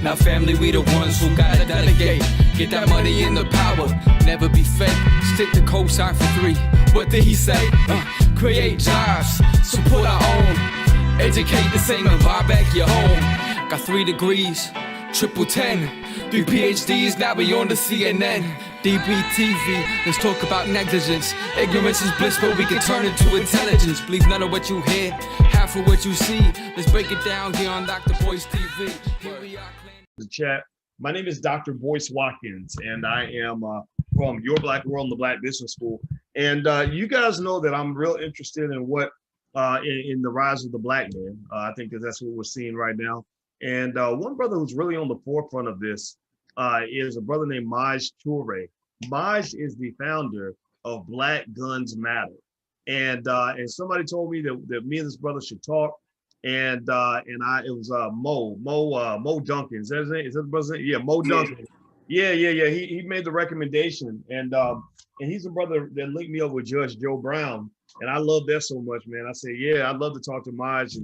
Now family, we the ones who gotta delegate. Get that money and the power, never be fake. Stick to cosign for 3. What did he say? Create jobs, support our own. Educate the same and buy back your home. Got 3 degrees, triple 10. 3 PhDs, now we on the CNN. DBTV, let's talk about negligence. Ignorance is bliss, but we can turn it to intelligence. Believe none of what you hear, half of what you see. Let's break it down here on Dr. Boyce TV. Here we are. The chat. My name is Dr. Boyce Watkins, and I am from Your Black World and the Black Business School. And you guys know that I'm real interested in what in the rise of the Black man. I think that's what we're seeing right now. And one brother who's really on the forefront of this is a brother named Maj Toure. Maj is the founder of Black Guns Matter. And somebody told me that me and this brother should talk. And it was Mo Duncan. Is that his name? Is that the brother's name? Yeah, Mo Duncan. Yeah. He made the recommendation. And he's a brother that linked me up with Judge Joe Brown. And I love that so much, man. I said, yeah, I'd love to talk to Maj.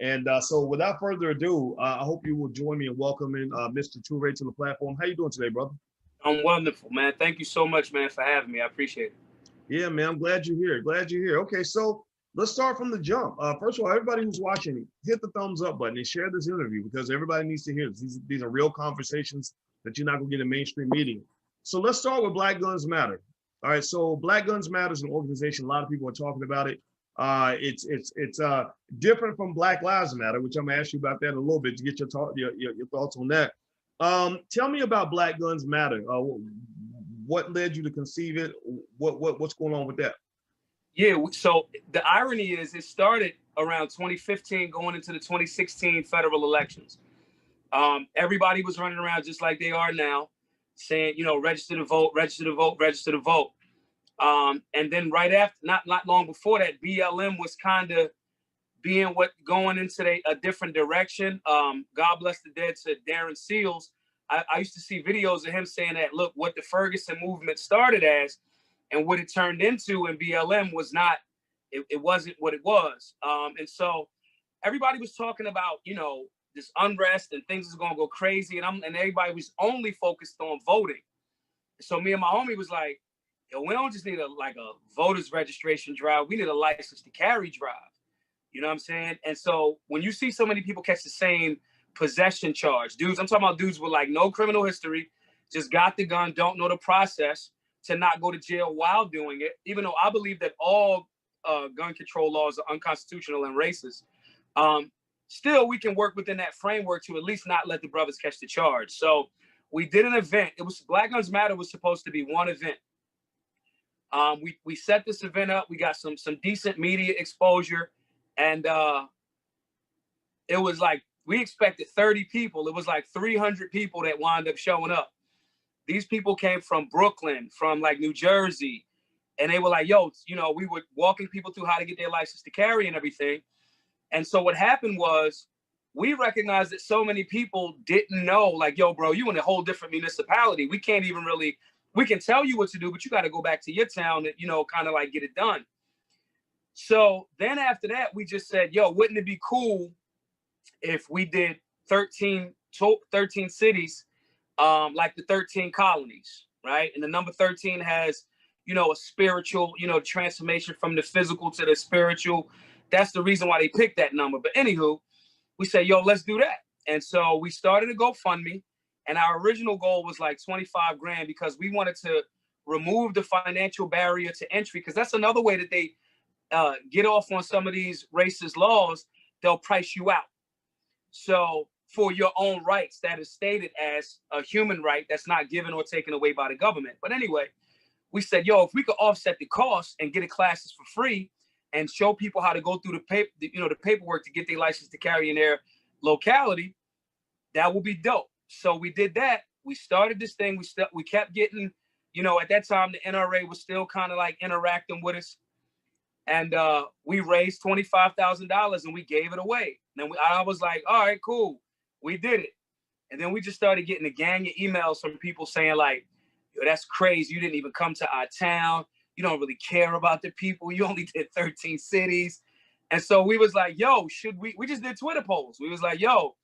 And so without further ado, I hope you will join me in welcoming Mr. Toure to the platform. How you doing today, brother? I'm wonderful, man. Thank you so much, man, for having me. I appreciate it. Yeah, man, I'm glad you're here. Glad you're here. Okay, so let's start from the jump. First of all, everybody who's watching, hit the thumbs up button and share this interview because everybody needs to hear this. These are real conversations that you're not gonna get in mainstream media. So let's start with Black Guns Matter. All right, so Black Guns Matter is an organization. A lot of people are talking about it. It's different from Black Lives Matter, which I'm gonna ask you about that in a little bit to get your thoughts on that. Tell me about Black Guns Matter. What led you to conceive it? What's going on with that? Yeah, so the irony is it started around 2015 going into the 2016 federal elections. Everybody was running around just like they are now saying, you know, register to vote, register to vote, register to vote. And then right after, not long before that, BLM was kind of going into a different direction. God bless the dead to Darren Seals. I used to see videos of him saying that, look, what the Ferguson movement started as and what it turned into in BLM was not, it wasn't what it was. And so everybody was talking about, you know, this unrest and things is gonna go crazy. And everybody was only focused on voting. So me and my homie was like, yo, we don't just need a voter's registration drive. We need a license to carry drive. You know what I'm saying? And so when you see so many people catch the same possession charge, dudes, I'm talking about dudes with like no criminal history, just got the gun, don't know the process to not go to jail while doing it, even though I believe that all gun control laws are unconstitutional and racist. Still, we can work within that framework to at least not let the brothers catch the charge. So we did an event. It was Black Guns Matter was supposed to be one event. We set this event up. We got some decent media exposure, and it was like we expected 30 people. It was like 300 people that wound up showing up. These people came from Brooklyn, from like New Jersey, and they were like, yo, you know, we were walking people through how to get their license to carry and everything. And so what happened was we recognized that so many people didn't know, like, yo, bro, you in a whole different municipality. We can't even really, we can tell you what to do, but you got to go back to your town and, you know, kind of like get it done. So then after that, we just said, yo, wouldn't it be cool if we did 13 cities, like the 13 colonies, right? And the number 13 has, you know, a spiritual, you know, transformation from the physical to the spiritual. That's the reason why they picked that number. But anywho, we said, yo, let's do that. And so we started a GoFundMe, and our original goal was like 25 grand because we wanted to remove the financial barrier to entry, because that's another way that they get off on some of these racist laws. They'll price you out. So for your own rights that is stated as a human right that's not given or taken away by the government. But anyway, we said, yo, if we could offset the cost and get the classes for free and show people how to go through the paperwork to get their license to carry in their locality, that would be dope. So we did that. We started this thing. We kept getting, you know, at that time, the NRA was still kind of like interacting with us. And we raised $25,000 and we gave it away. And I was like, all right, cool. We did it. And then we just started getting a gang of emails from people saying like, yo, that's crazy. You didn't even come to our town. You don't really care about the people. You only did 13 cities. And so we was like, yo, we just did Twitter polls. We was like, yo,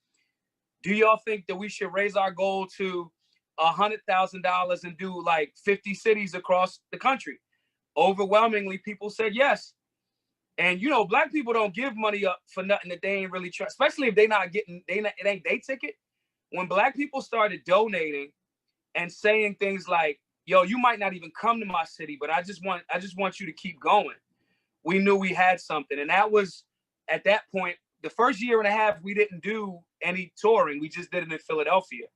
do y'all think that we should raise our goal to $100,000 and do like 50 cities across the country? Overwhelmingly, people said yes. And you know, black people don't give money up for nothing that they ain't really try, especially if they not getting, it ain't they ticket. When black people started donating and saying things like, yo, you might not even come to my city, but I just want you to keep going, we knew we had something. And that was, at that point, the first year and a half, we didn't do any touring. We just did it in Philadelphia.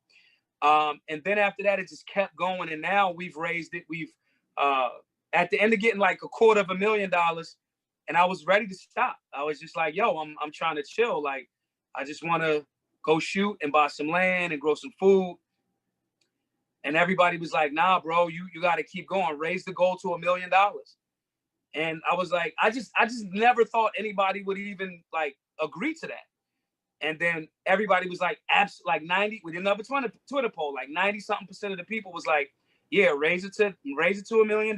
And then after that, it just kept going. And now we've raised it. We've, at the end of getting like $250,000, and I was ready to stop. I was just like, yo, I'm trying to chill. Like, I just want to go shoot and buy some land and grow some food. And everybody was like, nah, bro, you got to keep going. Raise the goal to $1 million. And I was like, I just never thought anybody would even like agree to that. And then everybody was like, like 90, with another Twitter poll, like 90-something% of the people was like, yeah, raise it to $1 million,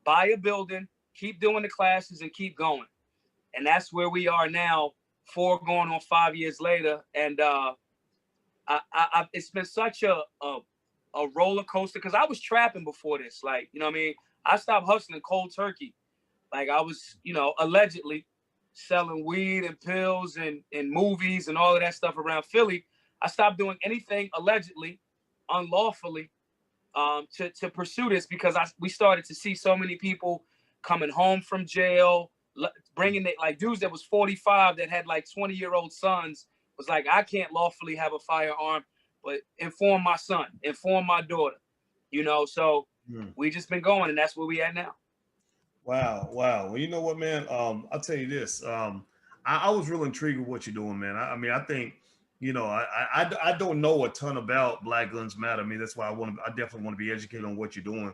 buy a building, keep doing the classes and keep going. And that's where we are now, 4 going on 5 years later. And it's been such a roller coaster, because I was trapping before this. Like, you know what I mean? I stopped hustling cold turkey. Like, I was, you know, allegedly selling weed and pills and movies and all of that stuff around Philly. I stopped doing anything allegedly, unlawfully, to pursue this, because we started to see so many people coming home from jail, bringing it, like dudes that was 45 that had like 20-year-old sons, was like, I can't lawfully have a firearm, but inform my son, inform my daughter, you know? So we just been going, and that's where we at now. Wow. Well, you know what, man? I'll tell you this. I was real intrigued with what you're doing, man. I mean, I think, you know, I don't know a ton about Black Guns Matter. I mean, that's why I definitely want to be educated on what you're doing.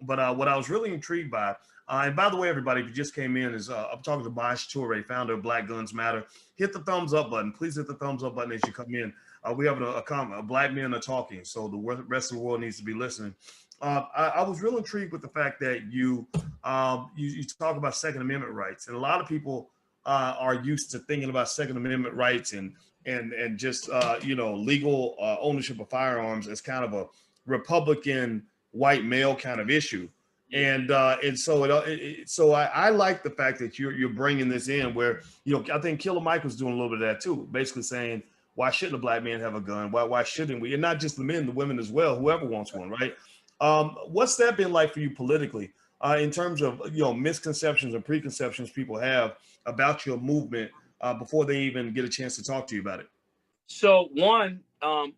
But what I was really intrigued by, and by the way, everybody, if you just came in, is I'm talking to Bash Toure, founder of Black Guns Matter. Hit the thumbs up button. Please hit the thumbs up button as you come in. We have a Black men are talking, so the rest of the world needs to be listening. I was real intrigued with the fact that you talk about Second Amendment rights, and a lot of people are used to thinking about Second Amendment rights and just you know, legal ownership of firearms as kind of a Republican white male kind of issue. And so I like the fact that you're bringing this in, where, you know, I think Killer Mike was doing a little bit of that too, basically saying, why shouldn't a black man have a gun? Why shouldn't we? And not just the men, the women as well, whoever wants one, right? What's that been like for you politically, in terms of, you know, misconceptions and preconceptions people have about your movement before they even get a chance to talk to you about it? So one,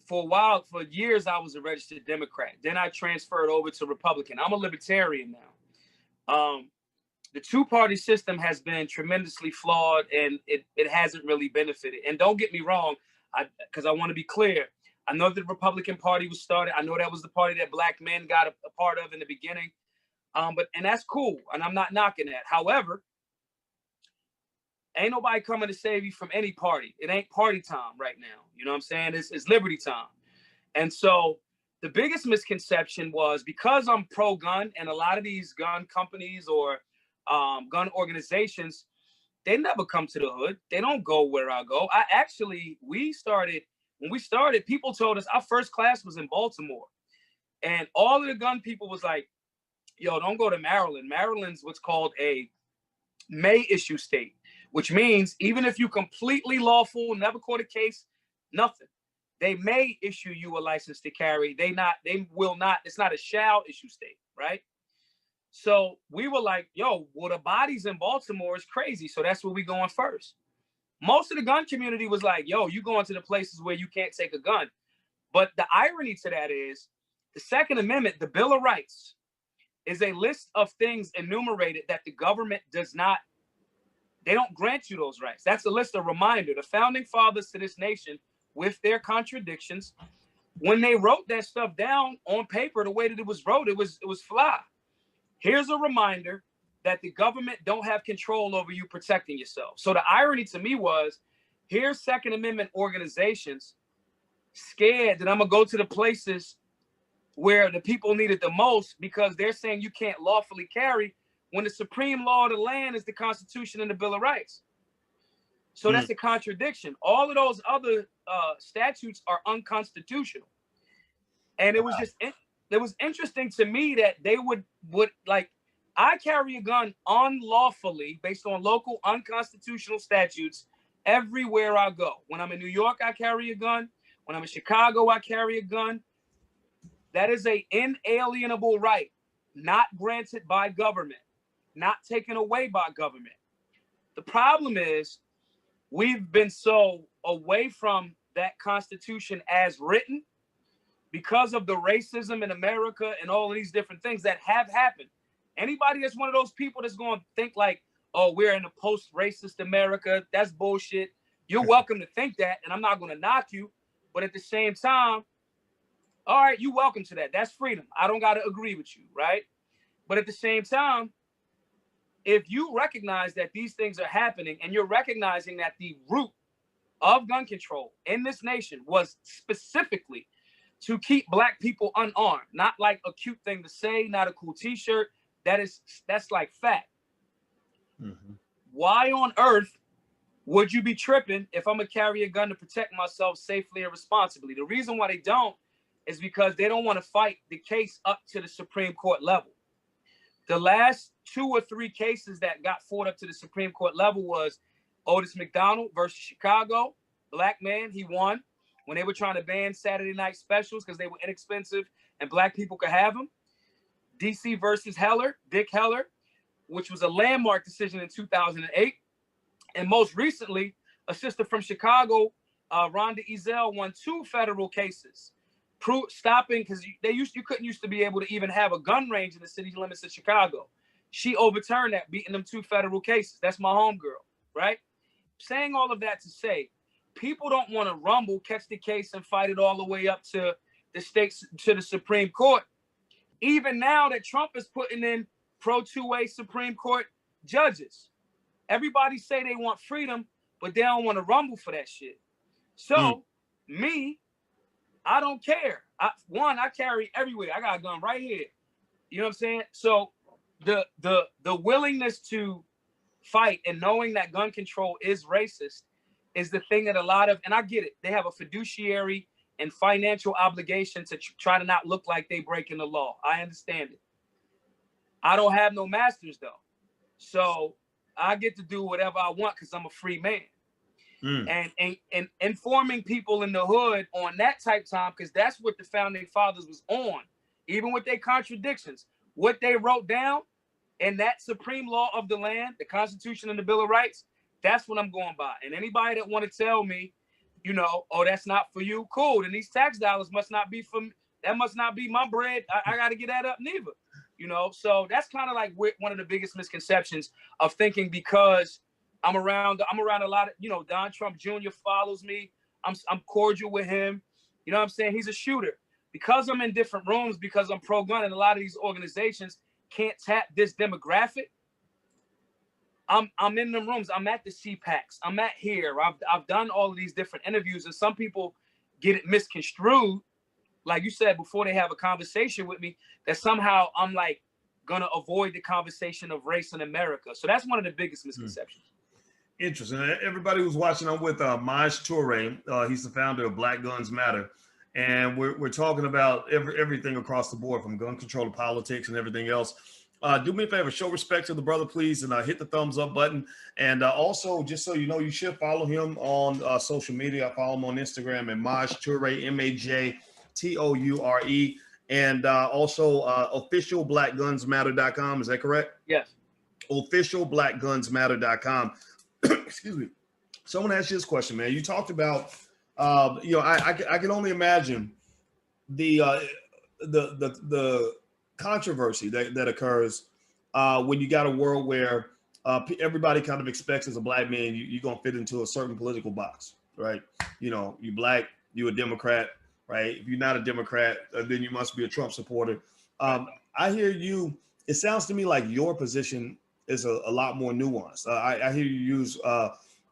for years, I was a registered Democrat. Then I transferred over to Republican. I'm a libertarian now. The two-party system has been tremendously flawed, and it hasn't really benefited. And don't get me wrong, because I want to be clear. I know the Republican Party was started. I know that was the party that black men got a part of in the beginning. And that's cool, and I'm not knocking that. However, ain't nobody coming to save you from any party. It ain't party time right now. You know what I'm saying? It's liberty time. And so the biggest misconception was, because I'm pro-gun, and a lot of these gun companies or gun organizations, they never come to the hood. They don't go where I go. When we started, people told us our first class was in Baltimore. And all of the gun people was like, yo, don't go to Maryland. Maryland's what's called a may issue state, which means even if you completely lawful, never caught a case, nothing, they may issue you a license to carry. They will not, it's not a shall issue state, right? So we were like, yo, well, the bodies in Baltimore is crazy. So that's where we going first. Most of the gun community was like, yo, you going to the places where you can't take a gun. But the irony to that is the Second Amendment, the Bill of Rights, is a list of things enumerated that the government does not, they don't grant you those rights. That's a list, a reminder. The founding fathers to this nation, with their contradictions, when they wrote that stuff down on paper, the way that it was wrote, it was fly. Here's a reminder that the government don't have control over you protecting yourself. So the irony to me was, here's Second Amendment organizations scared that I'm gonna go to the places where the people need it the most, because they're saying you can't lawfully carry, when the supreme law of the land is the Constitution and the Bill of Rights. So that's a contradiction. All of those other statutes are unconstitutional. And it was just, it was interesting to me that they would like, I carry a gun unlawfully based on local unconstitutional statutes everywhere I go. When I'm in New York, I carry a gun. When I'm in Chicago, I carry a gun. That is an inalienable right, not granted by government, not taken away by government. The problem is we've been so away from that Constitution as written because of the racism in America and all of these different things that have happened. Anybody that's one of those people that's going to think like, oh, we're in a post-racist America, that's bullshit. You're welcome to think that, and I'm not going to knock you. But at the same time, all right, you're welcome to that. That's freedom. I don't got to agree with you, right? But at the same time, if you recognize that these things are happening and you're recognizing that the root of gun control in this nation was specifically to keep Black people unarmed, not like a cute thing to say, not a cool t-shirt, that's like fact. Mm-hmm. Why on earth would you be tripping if I'm gonna carry a gun to protect myself safely and responsibly? The reason why they don't is because they don't want to fight the case up to the Supreme Court level. The last 2 or 3 cases that got fought up to the Supreme Court level was Otis McDonald versus Chicago. Black man, he won when they were trying to ban Saturday night specials because they were inexpensive and Black people could have them. DC versus Heller, Dick Heller, which was a landmark decision in 2008. And most recently, a sister from Chicago, Rhonda Ezell, won 2 federal cases, stopping because you couldn't used to be able to even have a gun range in the city limits of Chicago. She overturned that, beating them 2 federal cases. That's my homegirl, right? Saying all of that to say, people don't want to rumble, catch the case, and fight it all the way up to the states, to the Supreme Court. Even now that Trump is putting in pro 2-way Supreme Court judges, everybody say they want freedom, but they don't want to rumble for that shit. So me, I don't care. I carry everywhere. I got a gun right here. You know what I'm saying? So the willingness to fight and knowing that gun control is racist is the thing that a lot of, and I get it, they have a fiduciary and financial obligation to try to not look like they breaking the law. I understand it. I don't have no masters though. So I get to do whatever I want because I'm a free man. And informing people in the hood on that type time, because that's what the founding fathers was on, even with their contradictions. What they wrote down in that supreme law of the land, the Constitution and the Bill of Rights, that's what I'm going by. And anybody that want to tell me, you know, oh, that's not for you, cool. And these tax dollars must not be for me. That must not be my bread. I got to get that up neither. You know, so that's kind of like one of the biggest misconceptions of thinking because I'm around a lot of, you know, Don Trump Jr. follows me. I'm cordial with him. You know what I'm saying? He's a shooter. Because I'm in different rooms, because I'm pro-gun, and a lot of these organizations can't tap this demographic. I'm in the rooms. I'm at the CPACs. I'm at here. I've done all of these different interviews, and some people get it misconstrued. Like you said, before they have a conversation with me, that somehow I'm like gonna avoid the conversation of race in America. So that's one of the biggest misconceptions. Interesting. Everybody who's watching, I'm with Maj Toure. He's the founder of Black Guns Matter. And we're talking about everything across the board, from gun control to politics and everything else. Do me a favor, show respect to the brother, please, and hit the thumbs up button. And also, just so you know, you should follow him on social media. I follow him on Instagram at Maj Toure, MAJTOURE. And also officialblackgunsmatter.com. Is that correct? Yes. Officialblackgunsmatter.com. Excuse me. Someone asked you this question, man. You talked about, you know, I can only imagine the controversy that occurs when you got a world where everybody kind of expects as a Black man, you're going to fit into a certain political box, right? You know, you Black, you a Democrat, right? If you're not a Democrat, then you must be a Trump supporter. I hear you. It sounds to me like your position is a lot more nuanced. I hear you use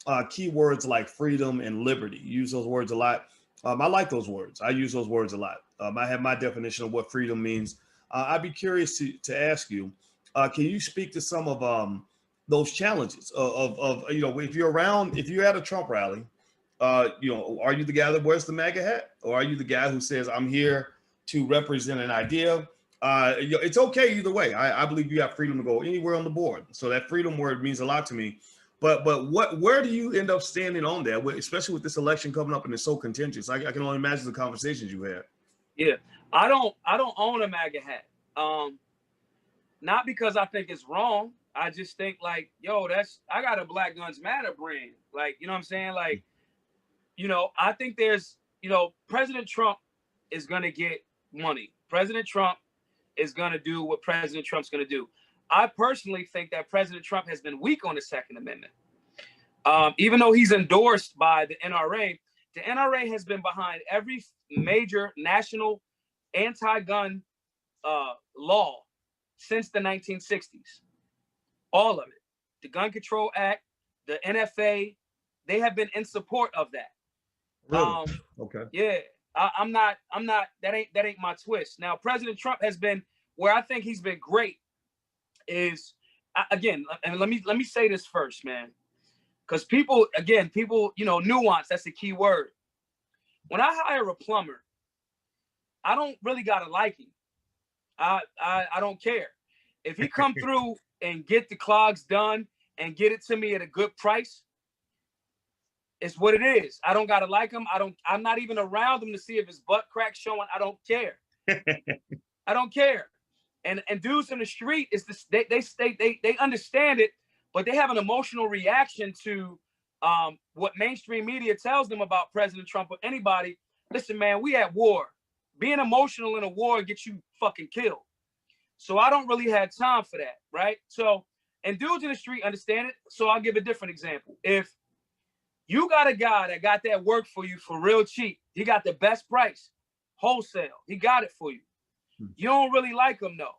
keywords like freedom and liberty. You use those words a lot. I like those words. I use those words a lot. I have my definition of what freedom means. I'd be curious to ask you, can you speak to some of those challenges of if you're around, if you're at a Trump rally, are you the guy that wears the MAGA hat, or are you the guy who says, I'm here to represent an idea? It's okay either way. I believe you have freedom to go anywhere on the board. So that freedom word means a lot to me. But where do you end up standing on that, especially with this election coming up and it's so contentious? I can only imagine the conversations you had. Yeah, I don't own a MAGA hat. Not because I think it's wrong. I just think like, I got a Black Guns Matter brand. Like, you know what I'm saying? Like, I think there's, President Trump is going to get money. President Trump is going to do what President Trump's going to do. I personally think that President Trump has been weak on the Second Amendment. Even though he's endorsed by the NRA has been behind every major national anti-gun law since the 1960s. All of it. The Gun Control Act, the NFA, they have been in support of that. Really? Okay. Yeah. I'm not, that ain't my twist. Now, President Trump has been, where I think he's been great is, again, and let me say this first, man. Because people, nuance, that's the key word. When I hire a plumber, I don't really gotta like him. I don't care. If he come through and get the clogs done and get it to me at a good price, it's what it is. I don't gotta like him. I'm not even around him to see if his butt crack showing. I don't care. I don't care. And dudes in the street they understand it, but they have an emotional reaction to what mainstream media tells them about President Trump or anybody. Listen, man, we at war. Being emotional in a war gets you fucking killed. So I don't really have time for that, right? So, and dudes in the street understand it. So I'll give a different example. If you got a guy that got that work for you for real cheap, he got the best price, wholesale, he got it for you. You don't really like him though.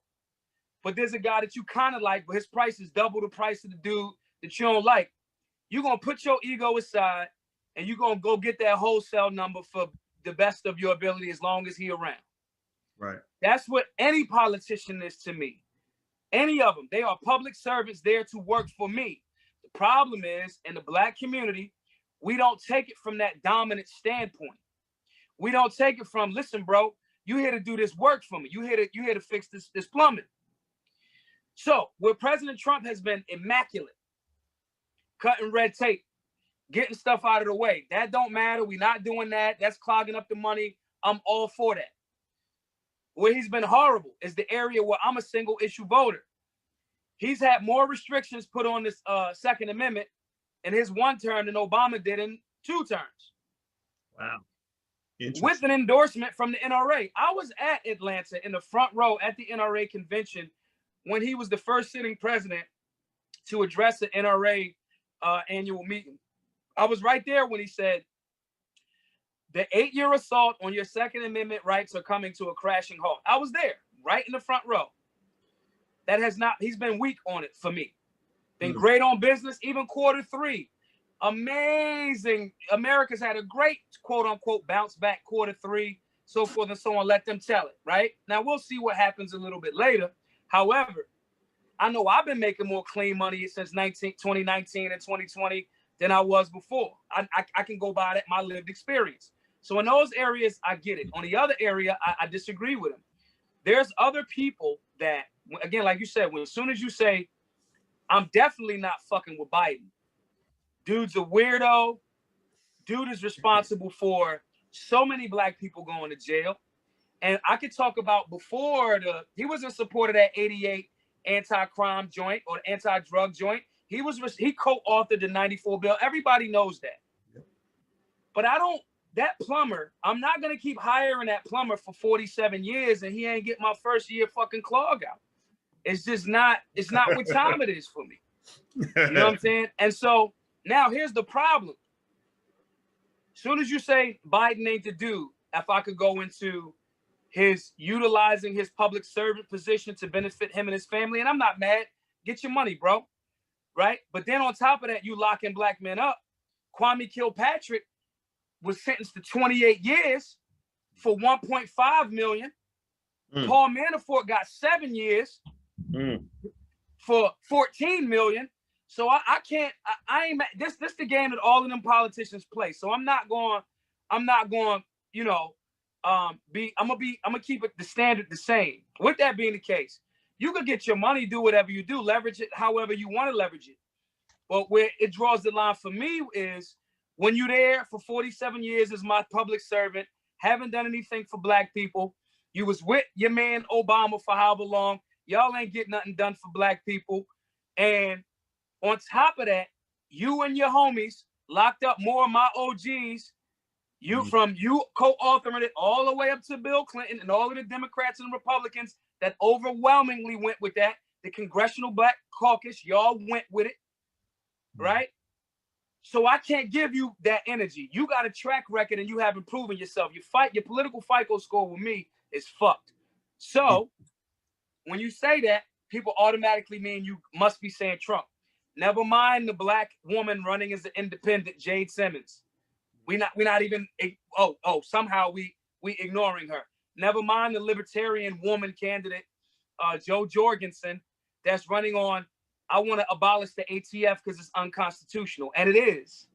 But there's a guy that you kind of like, but his price is double the price of the dude that you don't like. You're going to put your ego aside and you're going to go get that wholesale number for the best of your ability as long as he around. Right. That's what any politician is to me. Any of them. They are public servants there to work for me. The problem is, in the Black community, we don't take it from that dominant standpoint. We don't take it from, listen, bro, you here to do this work for me. You here to fix this plumbing. So where President Trump has been immaculate, cutting red tape, getting stuff out of the way. That don't matter. We're not doing that. That's clogging up the money. I'm all for that. Where he's been horrible is the area where I'm a single issue voter. He's had more restrictions put on this Second Amendment in his one term than Obama did in 2 terms. Wow. With an endorsement from the NRA. I was at Atlanta in the front row at the NRA convention when he was the first sitting president to address the NRA annual meeting. I was right there when he said, the 8-year assault on your Second Amendment rights are coming to a crashing halt. I was there, right in the front row. He's been weak on it for me. Been great on business, even Q3. Amazing. America's had a great, quote unquote, bounce back Q3, so forth and so on. Let them tell it, right? Now, we'll see what happens a little bit later. However, I know I've been making more clean money since 2019 and 2020 than I was before. I can go by that, my lived experience. So in those areas, I get it. On the other area, I disagree with him. There's other people that, again, like you said, as soon as you say, I'm definitely not fucking with Biden. Dude's a weirdo. Dude is responsible for so many Black people going to jail. And I could talk about before he was in support of that 88 anti-crime joint or anti-drug joint. He co-authored the 94 bill. Everybody knows that. Yep. But that plumber, I'm not going to keep hiring that plumber for 47 years and he ain't get my first year fucking clog out. It's not what time it is for me. You know what I'm saying? And so now here's the problem. As soon as you say Biden ain't the dude, if I could go into his utilizing his public servant position to benefit him and his family, and I'm not mad, get your money, bro. Right? But then on top of that, you locking Black men up. Kwame Kilpatrick was sentenced to 28 years for 1.5 million. Paul Manafort got 7 years for 14 million. So I can't, I ain't, this the game that all of them politicians play. So I'm not going, you know, I'm gonna keep it the standard the same. With that being the case, you could get your money, do whatever you do, leverage it however you want to leverage it. But where it draws the line for me is when you're there for 47 years as my public servant, haven't done anything for black people. You was with your man Obama for however long. Y'all ain't get nothing done for black people. And on top of that, you and your homies locked up more of my OGs. You co-authoring it all the way up to Bill Clinton and all of the Democrats and Republicans that overwhelmingly went with that. The Congressional Black Caucus, y'all went with it, right? So I can't give you that energy. You got a track record and you haven't proven yourself. Your political FICO score with me is fucked. So when you say that, people automatically mean you must be saying Trump. Never mind the black woman running as an independent, Jade Simmons. We're not even, somehow we ignoring her. Never mind the libertarian woman candidate, Jo Jorgensen, that's running on, I want to abolish the ATF because it's unconstitutional. And it is.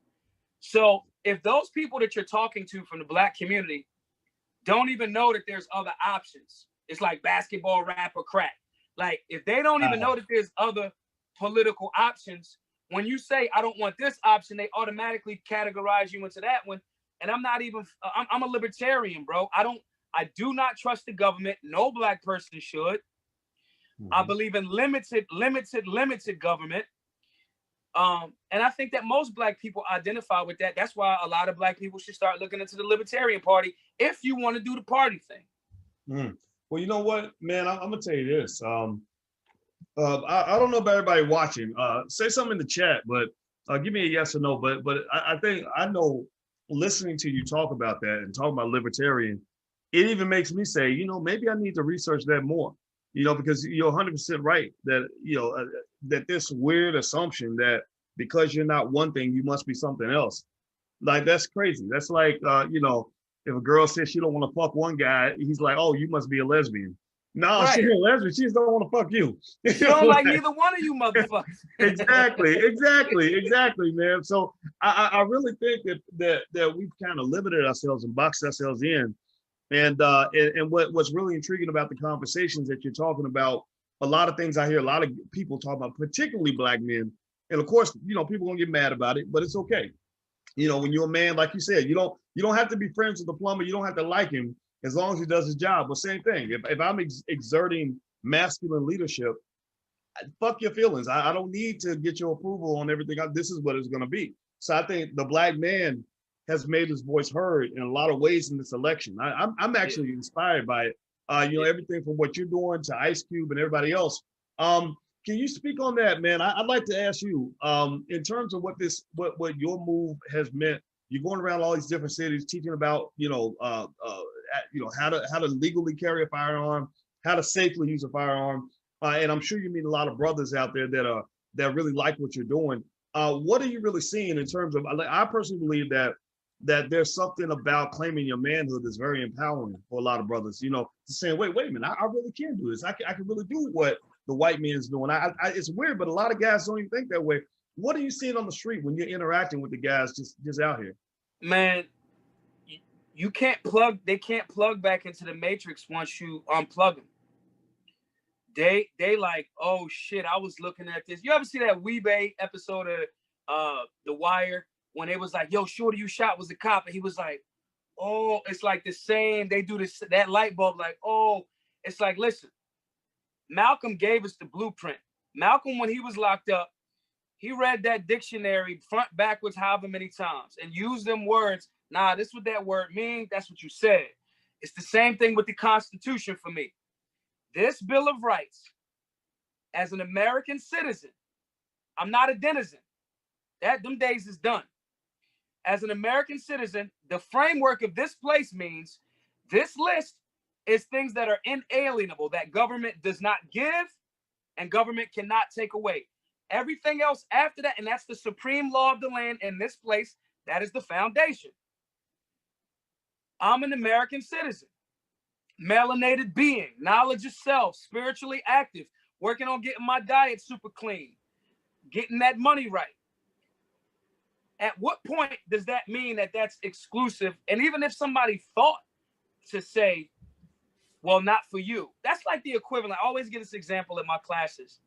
So if those people that you're talking to from the black community don't even know that there's other options, it's like basketball, rap, or crack. Like, if they don't even know that there's other political options, when you say, I don't want this option, they automatically categorize you into that one. And I'm not even, I'm a libertarian, bro. I do not trust the government. No black person should. I believe in limited government. And I think that most black people identify with that. That's why a lot of black people should start looking into the Libertarian Party if you want to do the party thing. Well, you know what, man, I'm gonna tell you this. I don't know about everybody watching. Say something in the chat, but give me a yes or no. But I think I know, listening to you talk about that and talk about libertarian, it even makes me say, you know, maybe I need to research that more. You know, because you're 100% right that, you know, that this weird assumption that because you're not one thing, you must be something else. Like, that's crazy. That's like, you know, if a girl says she don't want to fuck one guy, he's like, oh, you must be a lesbian. No, right. She ain't a lesbian. She just don't want to fuck you. She don't like neither one of you motherfuckers. Exactly, man. So I really think that we've kind of limited ourselves and boxed ourselves in. And what's really intriguing about the conversations that you're talking about, a lot of things I hear a lot of people talk about, particularly black men. And of course, you know, people gonna get mad about it, but it's okay. You know, when you're a man, like you said, you don't have to be friends with the plumber. You don't have to like him as long as he does his job. But same thing, if I'm exerting masculine leadership, fuck your feelings. I don't need to get your approval on everything. This is what it's gonna be. So I think the black man has made his voice heard in a lot of ways in this election. I'm actually inspired by it. You know, everything from what you're doing to Ice Cube and everybody else. Can you speak on that, man? I'd like to ask you, in terms of what your move has meant. You're going around all these different cities teaching about, you know, how to legally carry a firearm, how to safely use a firearm, and I'm sure you meet a lot of brothers out there that really like what you're doing. What are you really seeing in terms of? I personally believe that there's something about claiming your manhood that's very empowering for a lot of brothers, you know, saying, wait a minute, I really can do this. I can really do what the white man's doing. It's weird, but a lot of guys don't even think that way. What are you seeing on the street when you're interacting with the guys just out here? Man, they can't plug back into the matrix once you unplug them. They like, oh shit, I was looking at this. You ever see that Weebay episode of The Wire? When it was like, yo, shorty you shot was a cop. And he was like, oh, it's like the same. They do this, that light bulb, like, oh, it's like, listen, Malcolm gave us the blueprint. Malcolm, when he was locked up, he read that dictionary front, backwards, however many times, and used them words. Nah, this is what that word means. That's what you said. It's the same thing with the Constitution for me. This Bill of Rights, as an American citizen, I'm not a denizen. Them days is done. As an American citizen, the framework of this place means this list is things that are inalienable, that government does not give and government cannot take away. Everything else after that, and that's the supreme law of the land in this place, that is the foundation. I'm an American citizen, melanated being, knowledge of self, spiritually active, working on getting my diet super clean. getting that money right. At what point does that mean that that's exclusive? And even if somebody thought to say, well, not for you, that's like the equivalent. I always give this example in my classes.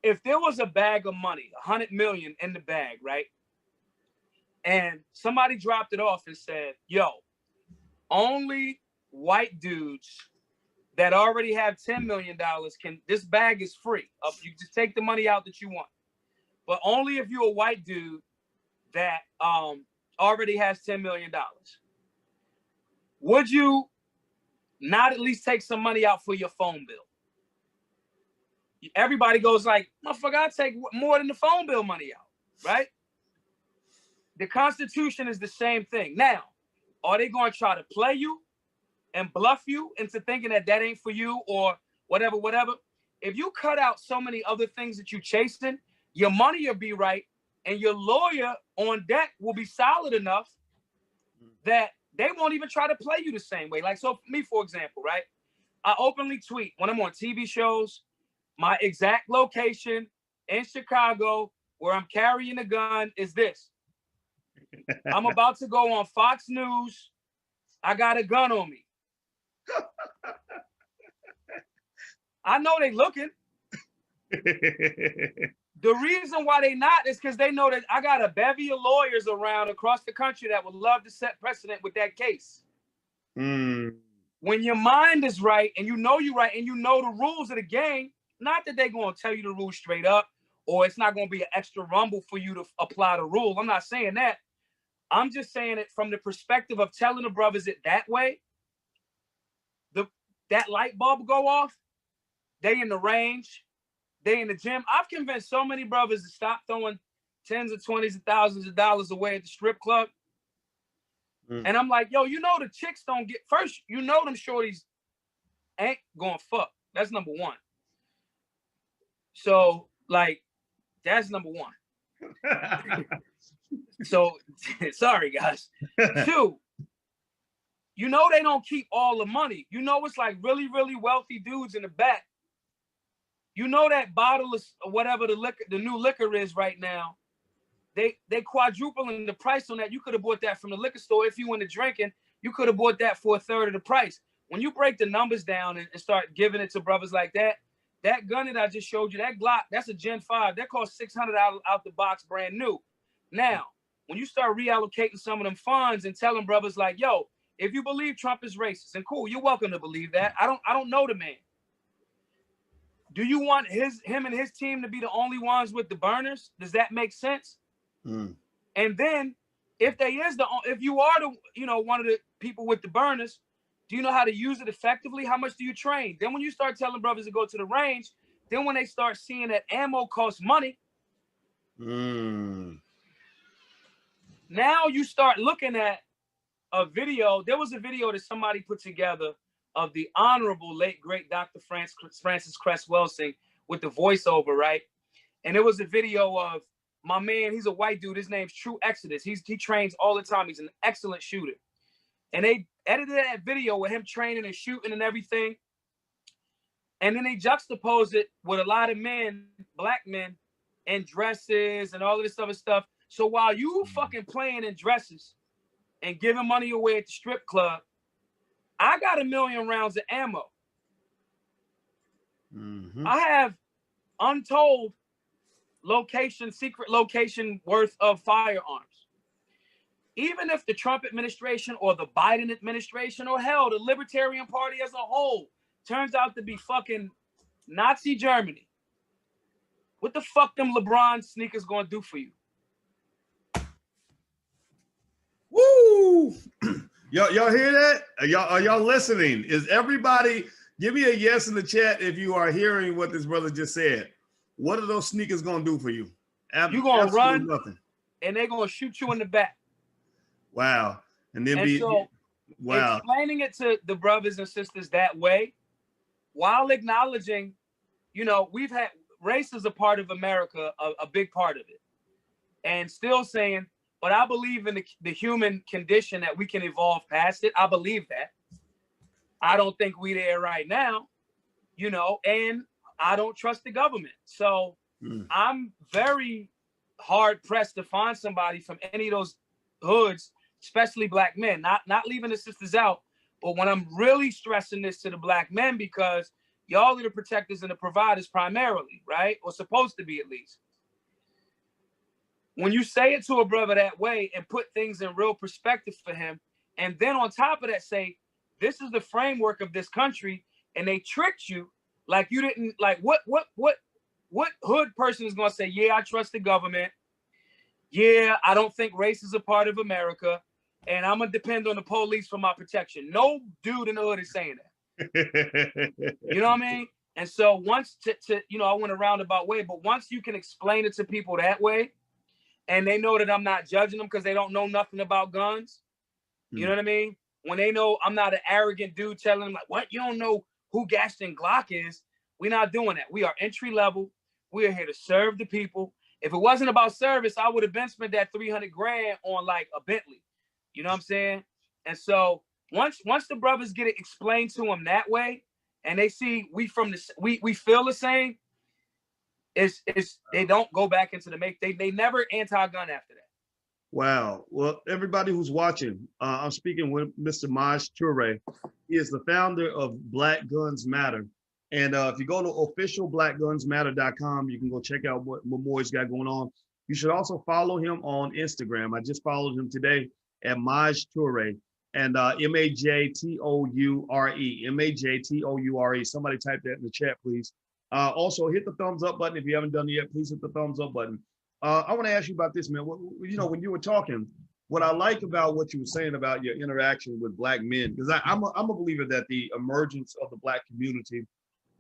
If there was a bag of money, 100 million in the bag, right? And somebody dropped it off and said, yo, only white dudes that already have $10 million can, this bag is free. You just take the money out that you want. But only if you're a white dude that already has $10 million. Would you not at least take some money out for your phone bill? Everybody goes like, motherfucker, I'll take more than the phone bill money out, right? The Constitution is the same thing. Now, are they going to try to play you and bluff you into thinking that that ain't for you or whatever? If you cut out so many other things that you're chasing, your money will be right, and your lawyer on deck will be solid enough that they won't even try to play you the same way. Like, so me, for example, right? I openly tweet when I'm on TV shows, my exact location in Chicago where I'm carrying a gun is this. I'm about to go on Fox News. I got a gun on me. I know they looking. The reason why they not is because they know that I got a bevy of lawyers around across the country that would love to set precedent with that case. When your mind is right and you know you're right and you know the rules of the game, not that they're going to tell you the rules straight up or it's not going to be an extra rumble for you to apply the rule. I'm not saying that. I'm just saying it from the perspective of telling the brothers it that way. That light bulb go off. They in the range. They in the gym. I've convinced so many brothers to stop throwing tens of twenties of thousands of dollars away at the strip club. And I'm like, yo, you know the chicks don't get first. You know them shorties ain't going fuck. That's number one. So like, that's number one. So sorry guys. Two, you know they don't keep all the money. You know it's like really, really wealthy dudes in the back. You know that bottle of whatever the liquor, the new liquor is right now, they quadrupling the price on that. You could have bought that from the liquor store. If you went to drinking, you could have bought that for a third of the price. When you break the numbers down and start giving it to brothers like that, that gun that I just showed you, that Glock, that's a Gen 5. That costs $600 out the box, brand new. Now, when you start reallocating some of them funds and telling brothers like, yo, if you believe Trump is racist, and cool, you're welcome to believe that. I don't know the man. Do you want him and his team to be the only ones with the burners? Does that make sense? And then if you are one of the people with the burners, do you know how to use it effectively? How much do you train? Then when you start telling brothers to go to the range, then when they start seeing that ammo costs money, now you start looking at a video. There was a video that somebody put together of the honorable late great Dr. Francis Cress Welsing with the voiceover, right? And it was a video of my man. He's a white dude. His name's True Exodus. He trains all the time. He's an excellent shooter. And they edited that video with him training and shooting and everything. And then they juxtaposed it with a lot of men, black men, in dresses and all of this other stuff. So while you fucking playing in dresses and giving money away at the strip club, I got 1 million rounds of ammo. I have untold secret location worth of firearms. Even if the Trump administration or the Biden administration or hell, the Libertarian Party as a whole turns out to be fucking Nazi Germany, what the fuck them LeBron sneakers gonna do for you? Woo! Y'all hear that? Are y'all listening? Is everybody, give me a yes in the chat if you are hearing what this brother just said. What are those sneakers gonna do for you? You're gonna run nothing. And they're gonna shoot you in the back. Wow. And then wow. Explaining it to the brothers and sisters that way, while acknowledging, we've had race is a part of America, a big part of it. And still saying, but I believe in the human condition that we can evolve past it. I believe that. I don't think we're there right now, and I don't trust the government. So I'm very hard pressed to find somebody from any of those hoods, especially black men, not leaving the sisters out. But when I'm really stressing this to the black men, because y'all are the protectors and the providers primarily, right? Or supposed to be, at least. When you say it to a brother that way and put things in real perspective for him, and then on top of that say, this is the framework of this country, and they tricked you, like you didn't, like what hood person is gonna say, yeah, I trust the government, yeah, I don't think race is a part of America, and I'm gonna depend on the police for my protection? No dude in the hood is saying that. You know what I mean? And so once to you know, I went a roundabout way, but once you can explain it to people that way, and they know that I'm not judging them because they don't know nothing about guns. You know what I mean? When they know I'm not an arrogant dude telling them, like, what? You don't know who Gaston Glock is? We're not doing that. We are entry level. We are here to serve the people. If it wasn't about service, I would have been spent that 300 grand on like a Bentley. You know what I'm saying? And so once the brothers get it explained to them that way, and they see we feel the same, they don't go back into the make. They never anti-gun after that. Wow. Well, everybody who's watching, I'm speaking with Mr. Maj Toure. He is the founder of Black Guns Matter. And if you go to officialblackgunsmatter.com, you can go check out what Moy's got going on. You should also follow him on Instagram. I just followed him today at Maj Toure, and Majtoure, Majtoure. Somebody type that in the chat, please. Also, hit the thumbs up button. If you haven't done it yet, please hit the thumbs up button. I want to ask you about this, man. You know, when you were talking, what I like about what you were saying about your interaction with black men, because I'm a believer that the emergence of the black community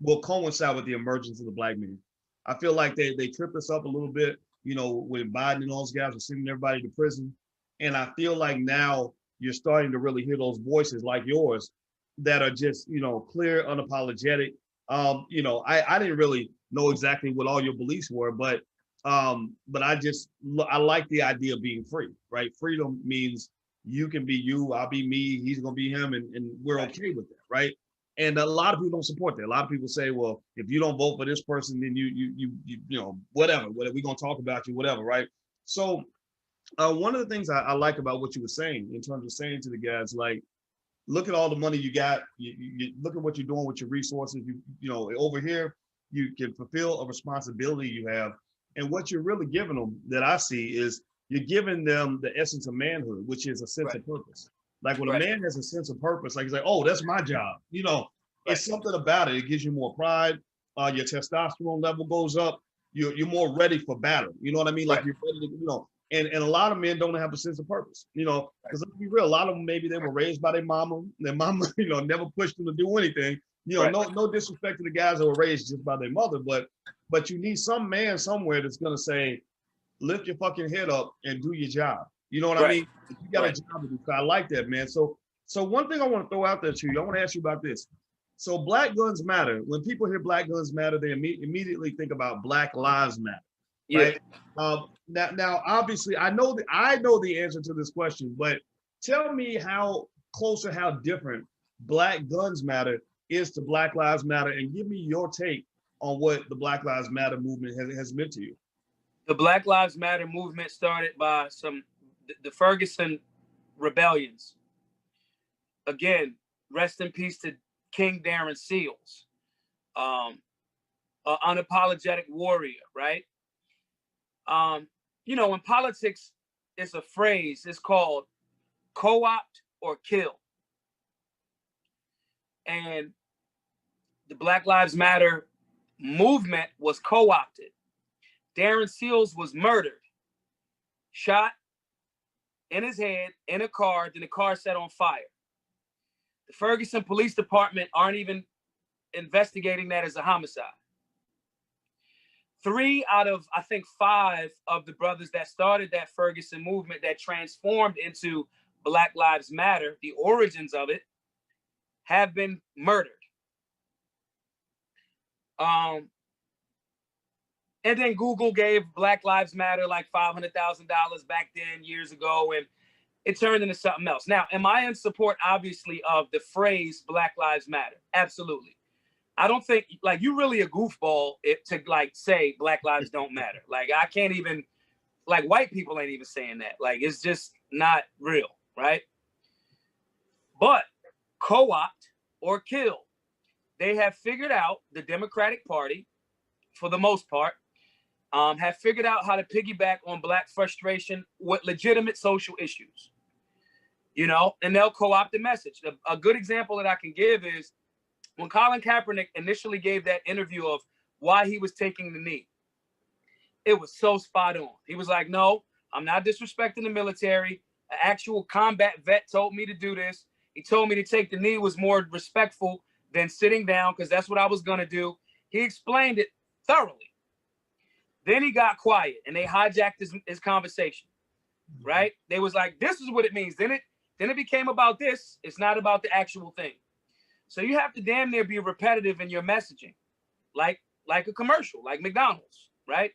will coincide with the emergence of the black men. I feel like they tripped us up a little bit, you know, when Biden and those guys were sending everybody to prison. And I feel like now you're starting to really hear those voices like yours that are just, you know, clear, unapologetic. You know, I didn't really know exactly what all your beliefs were, but I like the idea of being free, right? Freedom means you can be you, I'll be me, he's gonna be him, and we're okay with that, right? And a lot of people don't support that. A lot of people say, well, if you don't vote for this person, then you know, whatever, we're gonna talk about you, whatever, right? So one of the things I like about what you were saying in terms of saying to the guys, like, look at all the money you got, you look at what you're doing with your resources, you know, over here, you can fulfill a responsibility you have. And what you're really giving them, that I see, is you're giving them the essence of manhood, which is a sense of purpose. Like when a man has a sense of purpose, like he's like, oh, that's my job. You know, it's something about it. It gives you more pride. Your testosterone level goes up. You're more ready for battle. You know what I mean? Like you're ready to, you know, and a lot of men don't have a sense of purpose, you know, because let's be real, a lot of them, maybe they were raised by their mama, you know, never pushed them to do anything. You know, no disrespect to the guys that were raised just by their mother, but you need some man somewhere that's gonna say, lift your fucking head up and do your job. You know what I mean? You got a job to do. I like that, man. So one thing I want to throw out there to you, I want to ask you about this. So Black Guns Matter. When people hear Black Guns Matter, they immediately think about Black Lives Matter. Right? Now, obviously, I know the answer to this question, but tell me how close or how different Black Guns Matter is to Black Lives Matter, and give me your take on what the Black Lives Matter movement has meant to you. The Black Lives Matter movement started by the Ferguson rebellions. Again, rest in peace to King Darren Seals, an unapologetic warrior, right? You know, in politics, it's a phrase, it's called co-opt or kill. And the Black Lives Matter movement was co-opted. Darren Seals was murdered, shot in his head in a car, then the car set on fire. The Ferguson Police Department aren't even investigating that as a homicide. 3 out of, I think, 5 of the brothers that started that Ferguson movement that transformed into Black Lives Matter, the origins of it, have been murdered. And then Google gave Black Lives Matter like $500,000 back then, years ago, and it turned into something else. Now, am I in support, obviously, of the phrase Black Lives Matter? Absolutely. I don't think like you really a goofball to like say Black Lives don't matter. Like I can't even like white people ain't even saying that. Like it's just not real, right? But co-opt or kill. They have figured out, the Democratic Party, for the most part, have figured out how to piggyback on Black frustration with legitimate social issues. You know, and they'll co-opt the message. A good example that I can give is when Colin Kaepernick initially gave that interview of why he was taking the knee. It was so spot on. He was like, no, I'm not disrespecting the military. An actual combat vet told me to do this. He told me to take the knee was more respectful than sitting down because that's what I was going to do. He explained it thoroughly. Then he got quiet and they hijacked his conversation, right? They was like, this is what it means. Then it became about this. It's not about the actual thing. So you have to damn near be repetitive in your messaging, like a commercial, like McDonald's, right?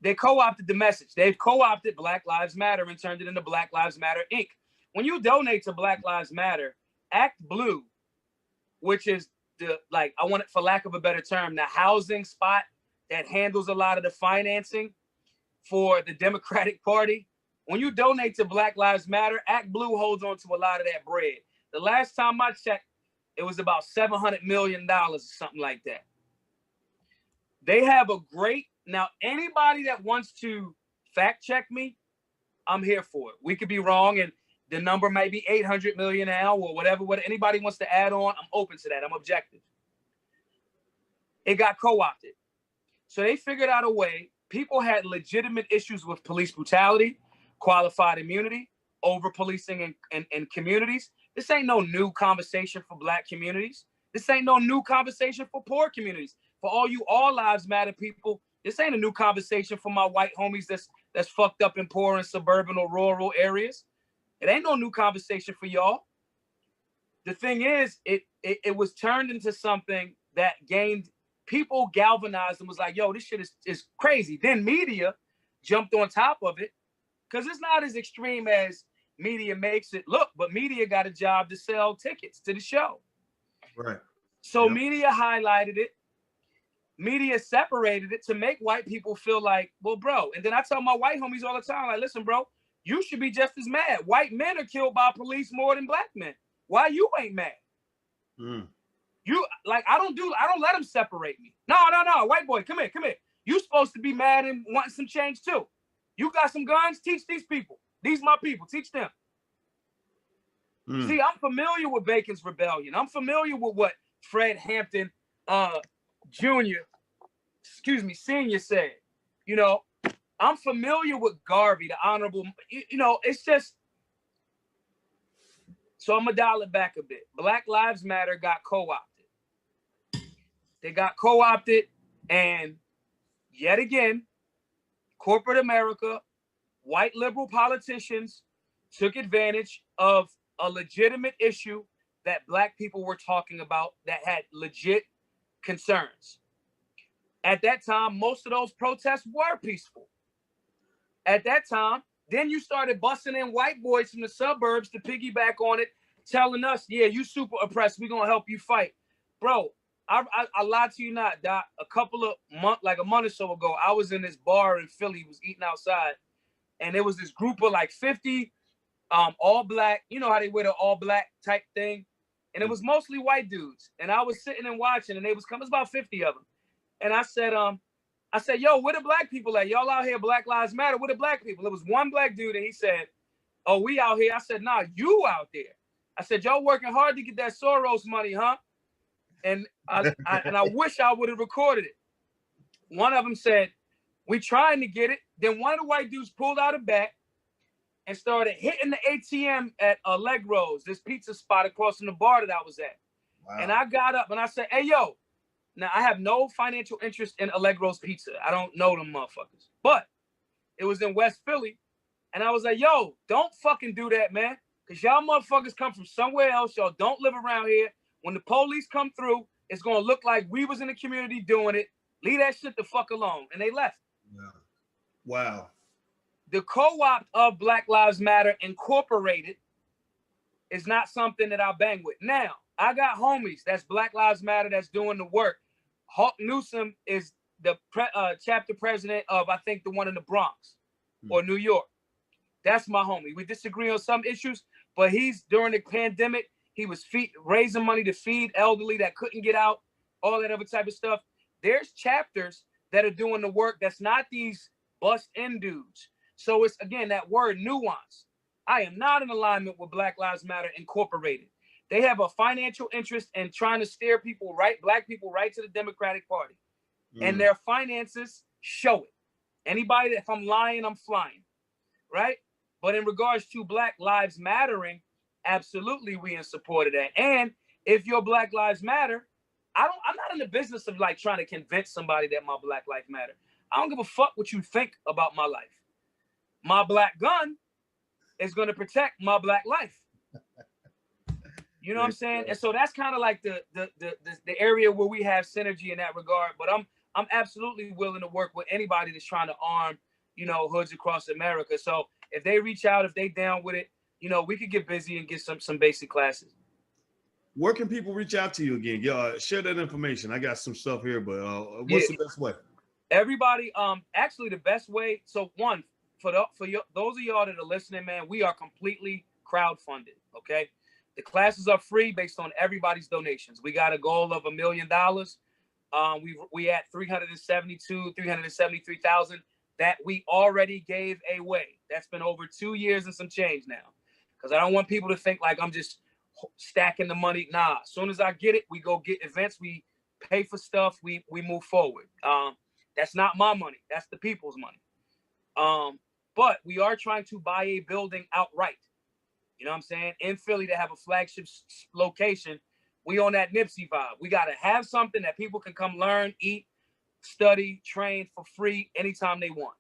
They co-opted the message. They've co-opted Black Lives Matter and turned it into Black Lives Matter Inc. When you donate to Black Lives Matter, Act Blue, which is the, like, I want it for lack of a better term, the housing spot that handles a lot of the financing for the Democratic Party. When you donate to Black Lives Matter, Act Blue holds on to a lot of that bread. The last time I checked, it was about $700 million or something like that. They have a great, now anybody that wants to fact check me, I'm here for it. We could be wrong and the number might be 800 million now or whatever. What anybody wants to add on, I'm open to that. I'm objective. It got co-opted. So they figured out a way. People had legitimate issues with police brutality, qualified immunity, over-policing in communities. This ain't no new conversation for Black communities. This ain't no new conversation for poor communities. For all you All Lives Matter people, this ain't a new conversation for my white homies that's fucked up in poor and suburban or rural areas. It ain't no new conversation for y'all. The thing is, it was turned into something that gained, people galvanized and was like, yo, this shit is crazy. Then media jumped on top of it because it's not as extreme as media makes it look, but media got a job to sell tickets to the show. Right. So Yep. Media highlighted it. Media separated it to make white people feel like, well, bro. And then I tell my white homies all the time, like, listen, bro, you should be just as mad. White men are killed by police more than Black men. Why you ain't mad? You like, I don't let them separate me. No, white boy, come here. You supposed to be mad and wanting some change too. You got some guns, teach these people. These my people, teach them. See, I'm familiar with Bacon's Rebellion. I'm familiar with what Fred Hampton Senior said. You know, I'm familiar with Garvey, the Honorable, you know, it's just, so I'm gonna dial it back a bit. Black Lives Matter got co-opted. They got co-opted, and yet again, corporate America, white liberal politicians took advantage of a legitimate issue that Black people were talking about that had legit concerns. At that time, most of those protests were peaceful. At that time, then you started busting in white boys from the suburbs to piggyback on it, telling us, yeah, you super oppressed, we're gonna help you fight. Bro, I lied to you not, Doc. A month or so ago, I was in this bar in Philly, was eating outside, and there was this group of like 50 all Black, you know how they wear the all Black type thing, and it was mostly white dudes. And I was sitting and watching, and they was coming, it was about 50 of them. And I said, yo, where the Black people at? Y'all out here, Black Lives Matter, where the Black people? It was one Black dude, and he said, oh, we out here. I said, nah, you out there. I said, y'all working hard to get that Soros money, huh? And I wish I would have recorded it. One of them said, we trying to get it. Then one of the white dudes pulled out a bat and started hitting the ATM at Allegro's, this pizza spot across from the bar that I was at. Wow. And I got up and I said, hey, yo, now I have no financial interest in Allegro's Pizza. I don't know them motherfuckers. But it was in West Philly. And I was like, yo, don't fucking do that, man. Because y'all motherfuckers come from somewhere else. Y'all don't live around here. When the police come through, it's going to look like we was in the community doing it. Leave that shit the fuck alone. And they left. Yeah. Wow. The co-op of Black Lives Matter Incorporated is not something that I bang with. Now, I got homies that's Black Lives Matter that's doing the work. Hawk Newsom is the chapter president of, I think, the one in the Bronx or New York. That's my homie. We disagree on some issues, but he's, during the pandemic, he was raising money to feed elderly that couldn't get out, all that other type of stuff. There's chapters that are doing the work that's not these bust-in dudes. So it's, again, that word nuance. I am not in alignment with Black Lives Matter Incorporated. They have a financial interest in trying to steer people black people right to the Democratic Party. And their finances show it. Anybody that, if I'm lying, I'm flying, right? But in regards to Black Lives Mattering, absolutely we in support of that. And if your Black Lives Matter, I'm not in the business of like trying to convince somebody that my Black Life Matter. I don't give a fuck what you think about my life. My black gun is going to protect my black life. You know what I'm saying? And so that's kind of like the area where we have synergy in that regard. But I'm absolutely willing to work with anybody that's trying to arm, you know, hoods across America. So if they reach out, if they down with it, you know, we could get busy and get some basic classes. Where can people reach out to you again? Share that information. I got some stuff here, but what's the best way? Everybody, actually the best way. So one, for those of y'all that are listening, man, we are completely crowdfunded. Okay. The classes are free based on everybody's donations. We got a goal of $1 million. We at 373,000 that we already gave away. That's been over 2 years and some change now. Because I don't want people to think like I'm just stacking the money. Nah, as soon as I get it, we go get events. We pay for stuff. We move forward. That's not my money. That's the people's money. But we are trying to buy a building outright. You know what I'm saying? In Philly to have a flagship location. We on that Nipsey vibe. We got to have something that people can come learn, eat, study, train for free anytime they want.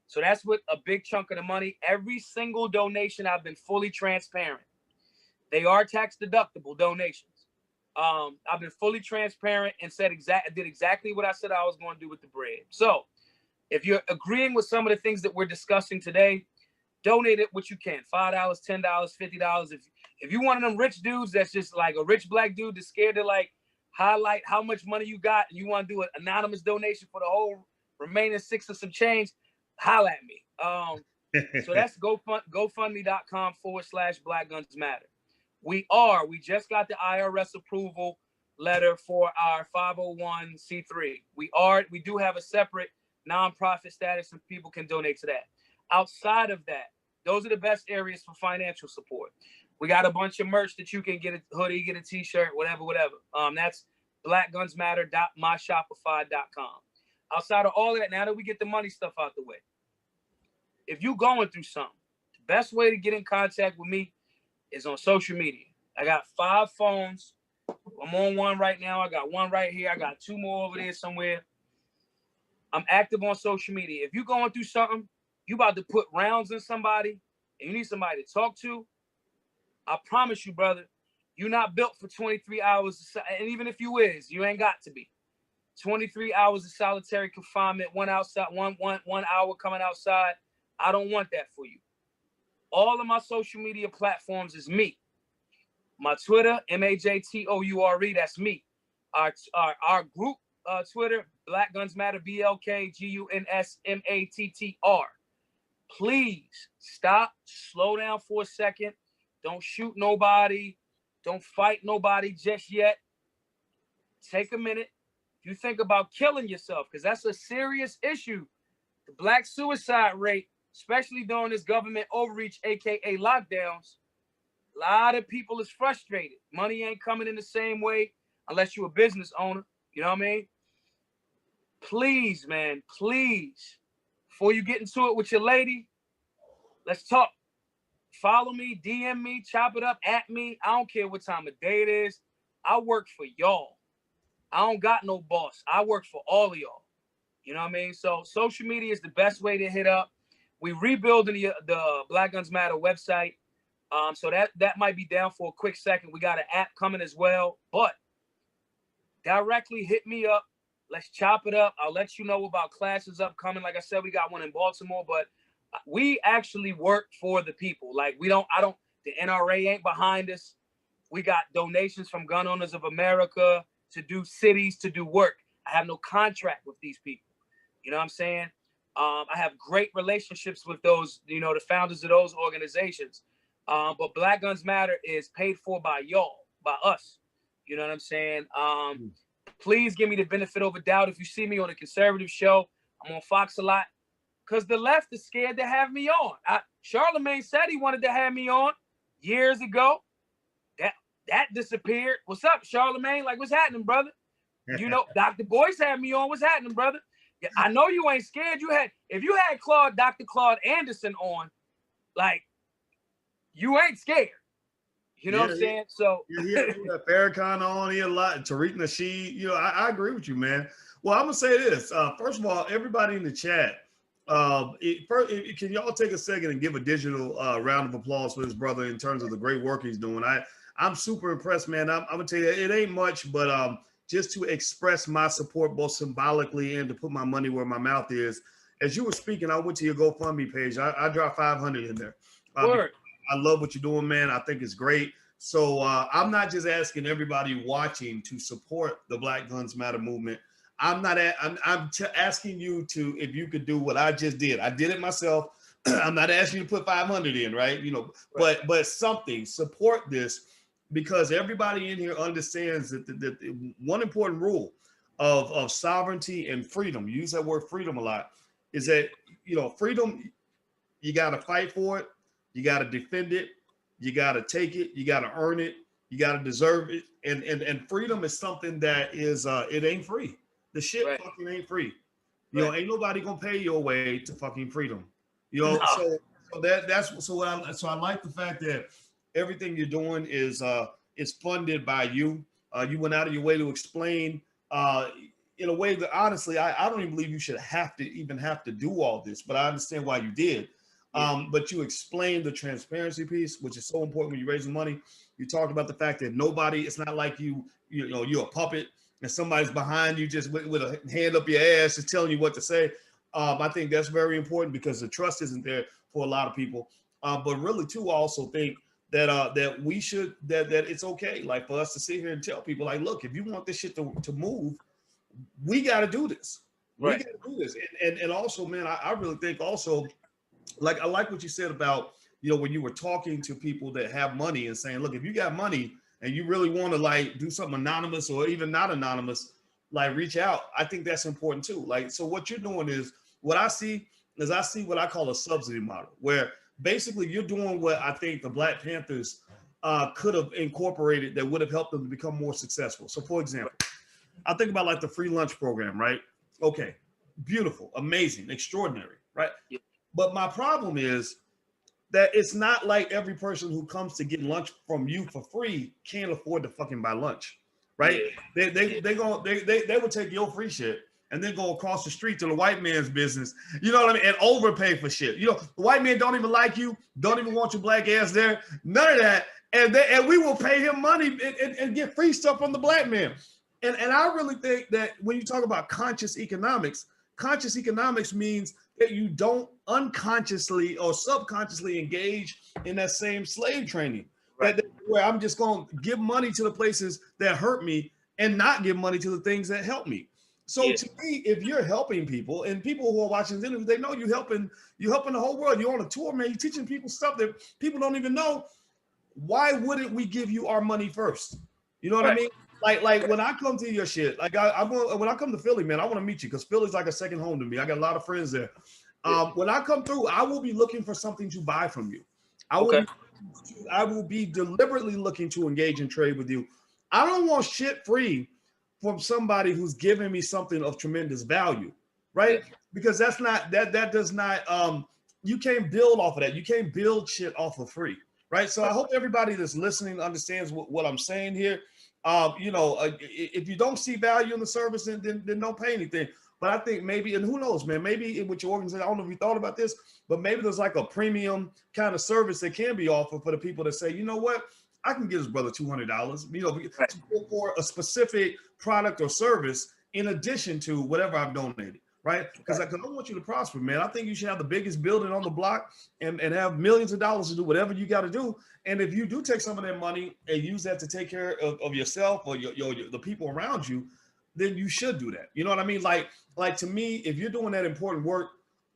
So that's what a big chunk of the money. Every single donation, I've been fully transparent. They are tax deductible donations. I've been fully transparent and did exactly what I said I was going to do with the bread. So if you're agreeing with some of the things that we're discussing today, donate it what you can. $5, $10, $50. If you one of them rich dudes that's just like a rich black dude that's scared to like highlight how much money you got and you want to do an anonymous donation for the whole remaining 6 or some change, holla at me. So that's GoFundMe.com/Black Guns Matter. We just got the IRS approval letter for our 501c3. We do have a separate nonprofit status and people can donate to that. Outside of that, those are the best areas for financial support. We got a bunch of merch that you can get a hoodie, get a t-shirt, whatever. That's blackgunsmatter.myshopify.com. Outside of all of that, now that we get the money stuff out the way, if you going through something, the best way to get in contact with me is on social media. I got 5 phones. I'm on one right now. I got one right here. I got 2 more over there somewhere. I'm active on social media. If you going through something, you about to put rounds in somebody, and you need somebody to talk to, I promise you, brother, you're not built for 23 hours. And even if you is, you ain't got to be. 23 hours of solitary confinement, 1 hour coming outside. I don't want that for you. All of my social media platforms is me. My Twitter, MAJTOURE, that's me. Our group Twitter, Black Guns Matter, BLKGUNSMATTR. Please stop, slow down for a second. Don't shoot nobody. Don't fight nobody just yet. Take a minute. If you think about killing yourself, because that's a serious issue. The black suicide rate, especially during this government overreach, aka lockdowns, a lot of people is frustrated. Money ain't coming in the same way unless you're a business owner. You know what I mean? Please, man, please, before you get into it with your lady, let's talk. Follow me, DM me, chop it up at me. I don't care what time of day it is. I work for y'all. I don't got no boss. I work for all of y'all. You know what I mean? So social media is the best way to hit up. We rebuilding the Black Guns Matter website. So that might be down for a quick second. We got an app coming as well. But directly hit me up. Let's chop it up. I'll let you know about classes upcoming. Like I said, we got one in Baltimore, but we actually work for the people. Like the NRA ain't behind us. We got donations from Gun Owners of America to do cities, to do work. I have no contract with these people. You know what I'm saying? I have great relationships with those, you know, the founders of those organizations. But Black Guns Matter is paid for by y'all, by us. You know what I'm saying? Please give me the benefit of a doubt. If you see me on a conservative show, I'm on Fox a lot, because the left is scared to have me on. Charlemagne said he wanted to have me on years ago. That disappeared. What's up, Charlemagne? Like, what's happening, brother? You know, Dr. Boyce had me on. What's happening, brother? Yeah, I know you ain't scared. If you had Dr. Claude Anderson on, like, you ain't scared. You know what I'm saying? So he had Farrakhan on, he had a lot, Tariq Nasheed. You know, I agree with you, man. Well, I'm gonna say this. First of all, everybody in the chat, can y'all take a second and give a digital round of applause for this brother in terms of the great work he's doing? I'm super impressed, man. I'm gonna tell you, it ain't much, but just to express my support both symbolically and to put my money where my mouth is. As you were speaking, I went to your GoFundMe page. I dropped $500 in there. Word. I love what you're doing, man. I think it's great. So I'm not just asking everybody watching to support the Black Guns Matter movement. I'm asking you to, if you could do what I just did. I did it myself. I'm not asking you to put 500 in, right? You know, right. But something, support this, because everybody in here understands that one important rule of sovereignty and freedom, you use that word freedom a lot, is that, you know, freedom, you got to fight for it. You got to defend it. You got to take it. You got to earn it. You got to deserve it. And freedom is something that is, it ain't free. The shit fucking ain't free. You know, ain't nobody going to pay your way to fucking freedom. You know, so I like the fact that everything you're doing is funded by you. You went out of your way to explain in a way that honestly, I don't even believe you should have to do all this, but I understand why you did. But you explained the transparency piece, which is so important when you're raising money. You talked about the fact that it's not like you know, you're a puppet and somebody's behind you just with a hand up your ass just telling you what to say. I think that's very important because the trust isn't there for a lot of people. But really too, I also think that we should, that it's okay, like, for us to sit here and tell people, like, look, if you want this shit to move, we got to do this. Right. We got to do this. And also, man, I really think also, like, I like what you said about, you know, when you were talking to people that have money and saying, look, if you got money and you really want to, like, do something anonymous or even not anonymous, like, reach out. I think that's important too. Like, so what you're doing is, I see what I call a subsidy model, where basically you're doing what I think the Black Panthers could have incorporated that would have helped them to become more successful. So for example, I think about like the free lunch program, right? Okay, beautiful, amazing, extraordinary, right? Yeah. But my problem is that it's not like every person who comes to get lunch from you for free can't afford to fucking buy lunch, right? Yeah. They will take your free shit and then go across the street to the white man's business, you know what I mean, and overpay for shit. You know, the white man don't even like you, don't even want your black ass there, none of that, and we will pay him money and get free stuff from the black man. And I really think that when you talk about conscious economics means that you don't unconsciously or subconsciously engage in that same slave training, right? Where I'm just going to give money to the places that hurt me and not give money to the things that help me. So to me, if you're helping people, and people who are watching this interview, they know you're helping the whole world. You're on a tour, man. You're teaching people stuff that people don't even know. Why wouldn't we give you our money first? You know what I mean? Like when I come to your shit, like when I come to Philly, man, I want to meet you because Philly's like a second home to me. I got a lot of friends there. When I come through, I will be looking for something to buy from you. I will be deliberately looking to engage in trade with you. I don't want shit free from somebody who's giving me something of tremendous value, right? Because that does not, you can't build off of that. You can't build shit off of free, right? So I hope everybody that's listening understands what I'm saying here. You know, if you don't see value in the service, then don't pay anything. But I think maybe, and who knows, man, maybe with your organization, I don't know if you thought about this, but maybe there's like a premium kind of service that can be offered for the people that say, you know what, I can give this brother $200, you know, for a specific product or service in addition to whatever I've donated, right? Because I want you to prosper, man. I think you should have the biggest building on the block and have millions of dollars to do whatever you got to do. And if you do take some of that money and use that to take care of yourself or the people around you, then you should do that. You know what I mean? Like to me, if you're doing that important work,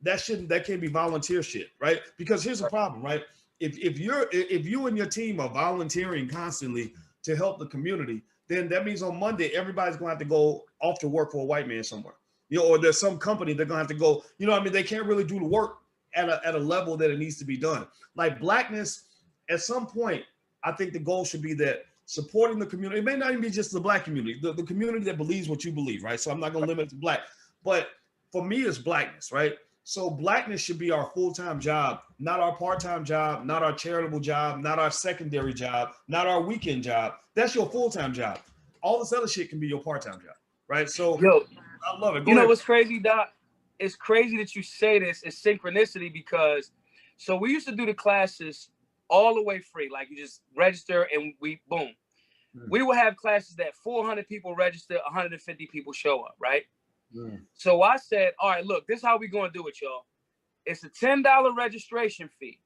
that can't be volunteer shit, right? Because here's the problem, right? If you and your team are volunteering constantly to help the community, then that means on Monday everybody's going to have to go off to work for a white man somewhere. Or there's some company they're gonna have to go, you know what I mean? They can't really do the work at a level that it needs to be done. Like Blackness, at some point, I think the goal should be that supporting the community. It may not even be just the Black community, the community that believes what you believe, right? So I'm not gonna limit it to Black. But for me, it's Blackness, right? So Blackness should be our full-time job, not our part-time job, not our charitable job, not our secondary job, not our weekend job. That's your full-time job. All this other shit can be your part-time job, right? So I love it. You know what's crazy, Doc? It's crazy that you say this. It's synchronicity because so we used to do the classes all the way free. Like you just register and we boom. We will have classes that 400 people register, 150 people show up, right? So I said, all right, look, this is how we going to do it, y'all. It's a $10 registration fee.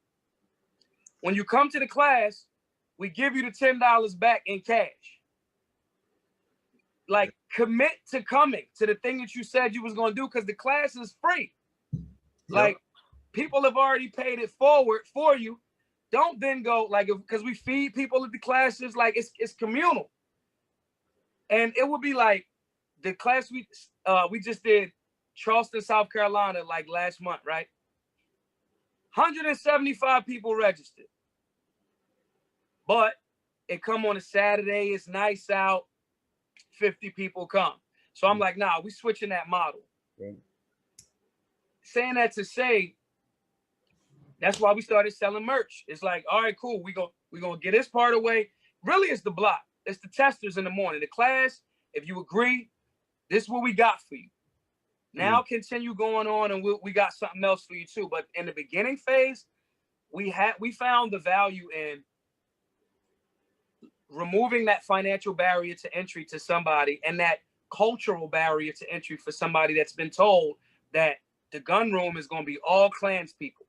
When you come to the class, we give you the $10 back in cash. Like commit to coming to the thing that you said you was going to do because the class is free. Like people have already paid it forward for you. Don't then go like, because we feed people at the classes, like it's communal. And it would be like the class we just did Charleston, South Carolina, like last month, right? 175 people registered. But it come on a Saturday, it's nice out. 50 people come. So I'm like, nah, we switching that model. Saying that to say, that's why we started selling merch. It's like, all right, cool. We're gonna get this part away. Really, it's the block. It's the testers in the morning. The class, if you agree, this is what we got for you. Now continue going on and we got something else for you too. But in the beginning phase, we found the value in removing that financial barrier to entry to somebody and that cultural barrier to entry for somebody that's been told that the gun room is going to be all Klans people.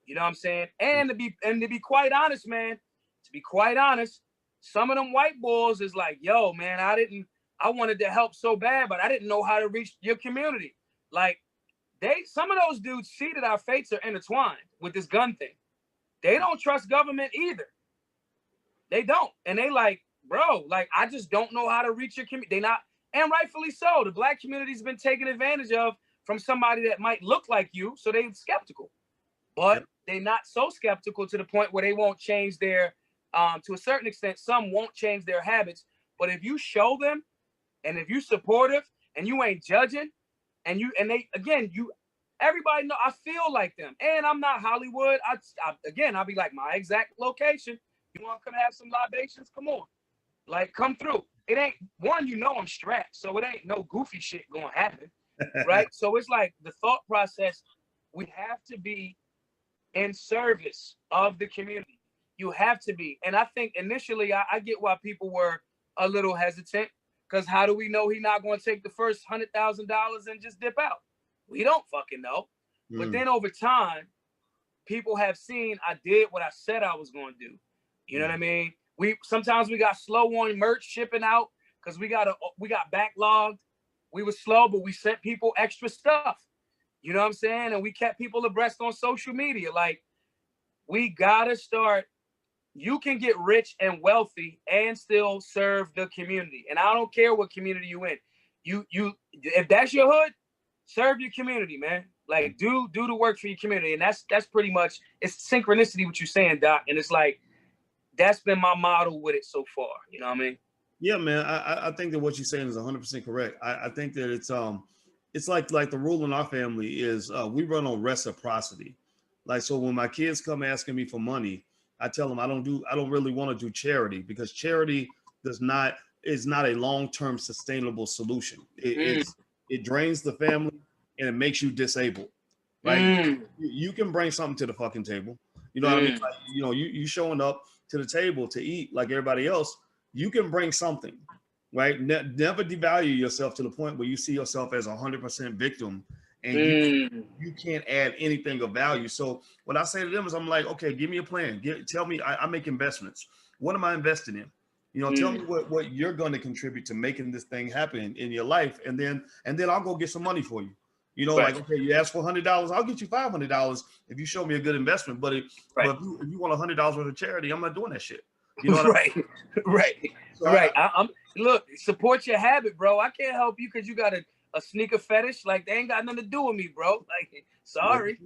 You know what I'm saying? And to be quite honest, man, some of them white boys is like, yo, man, I wanted to help so bad, but I didn't know how to reach your community. Like some of those dudes see that our fates are intertwined with this gun thing. They don't trust government either. They don't. And they like, bro, like, I just don't know how to reach your community. They not, and rightfully so. The Black community's been taken advantage of from somebody that might look like you. So they're skeptical. But they're not so skeptical to the point where they won't change their, to a certain extent, some won't change their habits. But if you show them, and if you supportive, and you ain't judging, and everybody know, I feel like them. And I'm not Hollywood. I'll be like, my exact location. You want to come have some libations? Come on. Like, come through. It ain't, one, I'm strapped, so it ain't no goofy shit going to happen, right? So it's like the thought process, we have to be in service of the community. You have to be. And I think initially, I get why people were a little hesitant, because how do we know he's not going to take the first $100,000 and just dip out? We don't fucking know. But then over time, people have seen I did what I said I was going to do. You know what I mean? Sometimes we got slow on merch shipping out because we got backlogged. We were slow, but we sent people extra stuff. You know what I'm saying? And we kept people abreast on social media. Like, we gotta start. You can get rich and wealthy and still serve the community. And I don't care what community you in. You if that's your hood, serve your community, man. Like, do the work for your community. And that's pretty much, it's synchronicity what you're saying, Doc. And it's like, that's been my model with it so far. You know what I mean? Yeah, man. I think that what you're saying is 100% correct. I think that it's like the rule in our family is we run on reciprocity. Like, so when my kids come asking me for money, I tell them I don't really want to do charity, because charity is not a long-term sustainable solution. It drains the family and it makes you disabled. Right? You can bring something to the fucking table. You know what I mean? Like, you showing up to the table to eat like everybody else, you can bring something, right? Never devalue yourself to the point where you see yourself as 100% victim and you can't add anything of value. So what I say to them is I'm like, okay, give me a plan. Tell me, I make investments. What am I investing in? You know, tell me what you're going to contribute to making this thing happen in your life. And then I'll go get some money for you. You know, like, okay, you ask for $100, I'll get you $500 if you show me a good investment. But if you want $100 worth of charity, I'm not doing that shit. You know what I mean? Right. I'm look, support your habit, bro. I can't help you because you got a sneaker fetish. Like, they ain't got nothing to do with me, bro. Like, sorry.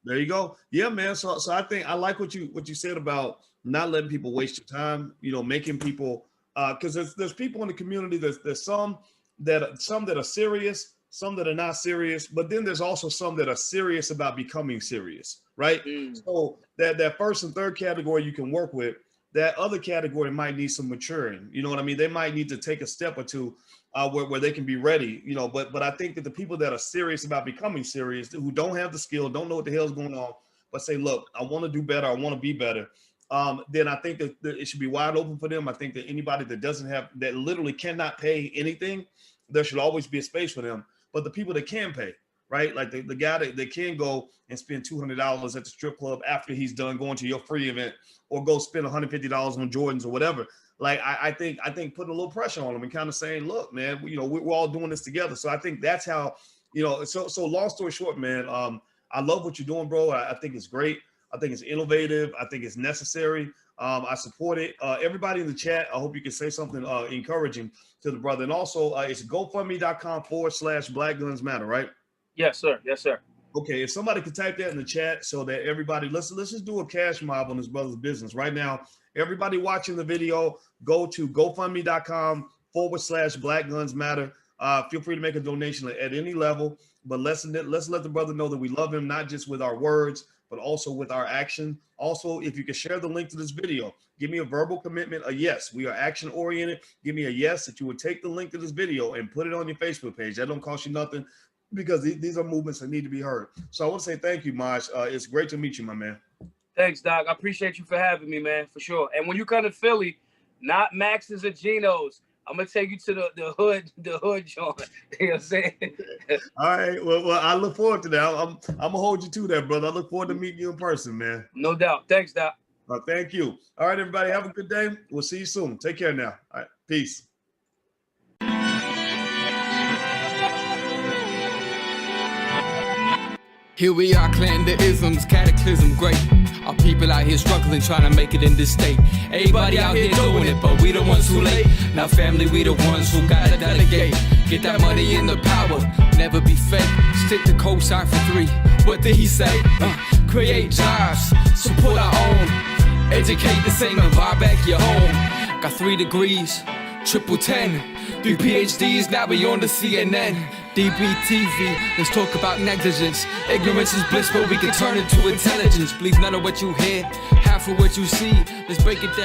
There you go. Yeah, man. So I think I like what you said about not letting people waste your time. You know, making people because there's people in the community. There's some that are serious, some that are not serious, but then there's also some that are serious about becoming serious, right? So that first and third category you can work with. That other category might need some maturing. You know what I mean? They might need to take a step or two where they can be ready, you know, but I think that the people that are serious about becoming serious, who don't have the skill, don't know what the hell's going on, but say, look, I want to do better. I want to be better. Then I think that it should be wide open for them. I think that anybody that literally cannot pay anything, there should always be a space for them. But the people that can pay, right? Like the guy that can go and spend $200 at the strip club after he's done going to your free event, or go spend $150 on Jordans or whatever. Like, I think putting a little pressure on them and kind of saying, look, man, you know, we're all doing this together. So I think that's how, you know, so long story short, man, I love what you're doing, bro. I think it's great. I think it's innovative. I think it's necessary. I support it. Everybody in the chat, I hope you can say something encouraging to the brother. And also it's GoFundMe.com/Black Guns Matter, right? Yes, sir. Yes, sir. Okay, if somebody could type that in the chat so that everybody, let's just do a cash mob on this brother's business right now. Everybody watching the video, go to GoFundMe.com/Black Guns Matter. Feel free to make a donation at any level, but let's let the brother know that we love him, not just with our words, but also with our action. Also, if you can share the link to this video, give me a verbal commitment, a yes. We are action oriented. Give me a yes that you would take the link to this video and put it on your Facebook page. That don't cost you nothing, because these are movements that need to be heard. So I want to say thank you, Maj. It's great to meet you, my man. Thanks, Doc. I appreciate you for having me, man, for sure. And when you come to Philly, not Max's or Geno's, I'm gonna take you to the hood joint. You know what I'm saying? All right. Well, I look forward to that. I'm gonna hold you to that, brother. I look forward to meeting you in person, man. No doubt. Thanks, Doc. Thank you. All right, everybody. Have a good day. We'll see you soon. Take care now. All right. Peace. Here we are, clan the isms, cataclysm great. Our people out here struggling, trying to make it in this state. Everybody out here doing it, but we the ones who late. Now family, we the ones who gotta delegate. Get that money in the power, never be fake. Stick to cosign for 3. What did he say? Create jobs, support our own. Educate the same and buy back your home. Got 3 degrees, triple 10. 3 PhDs, now we on the CNN. DBTV, let's talk about negligence. Ignorance is bliss, but we can turn it to intelligence. Believe none of what you hear, half of what you see. Let's break it down.